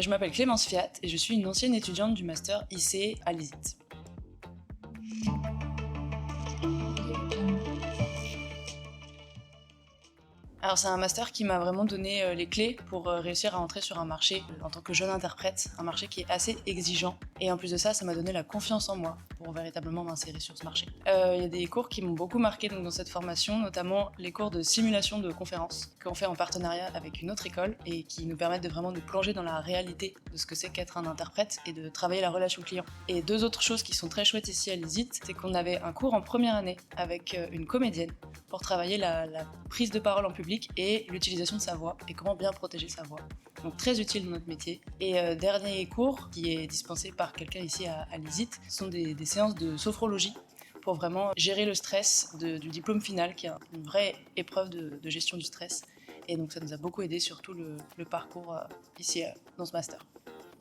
Je m'appelle Clémence Fiat et je suis une ancienne étudiante du master IC à l'ISIT. Alors c'est un master qui m'a vraiment donné les clés pour réussir à entrer sur un marché en tant que jeune interprète, un marché qui est assez exigeant. Et en plus de ça, ça m'a donné la confiance en moi pour véritablement m'insérer sur ce marché. Il y a des cours qui m'ont beaucoup marqué dans cette formation, notamment les cours de simulation de conférences qu'on fait en partenariat avec une autre école et qui nous permettent de vraiment nous plonger dans la réalité de ce que c'est qu'être un interprète et de travailler la relation client. Et deux autres choses qui sont très chouettes ici à l'ISIT, c'est qu'on avait un cours en première année avec une comédienne pour travailler la prise de parole en public et l'utilisation de sa voix et comment bien protéger sa voix. Donc très utile dans notre métier. Et dernier cours qui est dispensé par quelqu'un ici à l'ISIT, ce sont des séances de sophrologie pour vraiment gérer le stress du diplôme final, qui est une vraie épreuve de gestion du stress. Et donc ça nous a beaucoup aidé sur tout le parcours ici dans ce master.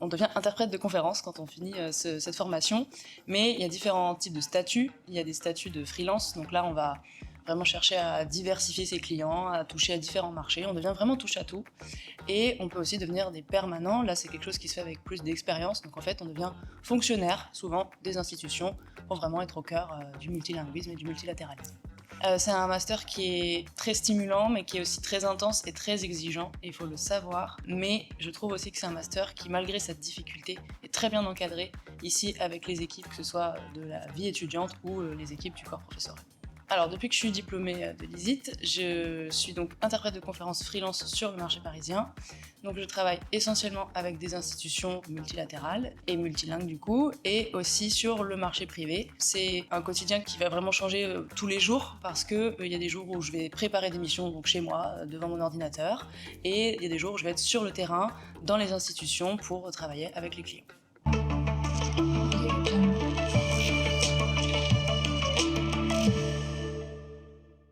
On devient interprète de conférence quand on finit cette formation, mais il y a différents types de statuts. Il y a des statuts de freelance, donc là on va vraiment chercher à diversifier ses clients, à toucher à différents marchés. On devient vraiment touche à tout. Et on peut aussi devenir des permanents. Là, c'est quelque chose qui se fait avec plus d'expérience. Donc en fait, on devient fonctionnaire, souvent des institutions, pour vraiment être au cœur du multilinguisme et du multilatéralisme. C'est un master qui est très stimulant, mais qui est aussi très intense et très exigeant, et il faut le savoir. Mais je trouve aussi que c'est un master qui, malgré cette difficulté, est très bien encadré ici avec les équipes, que ce soit de la vie étudiante ou les équipes du corps professoral. Alors, depuis que je suis diplômée de l'ISIT, je suis donc interprète de conférences freelance sur le marché parisien. Donc, je travaille essentiellement avec des institutions multilatérales et multilingues du coup, et aussi sur le marché privé. C'est un quotidien qui va vraiment changer tous les jours parce que il y a des jours où je vais préparer des missions donc chez moi, devant mon ordinateur, et il y a des jours où je vais être sur le terrain, dans les institutions, pour travailler avec les clients.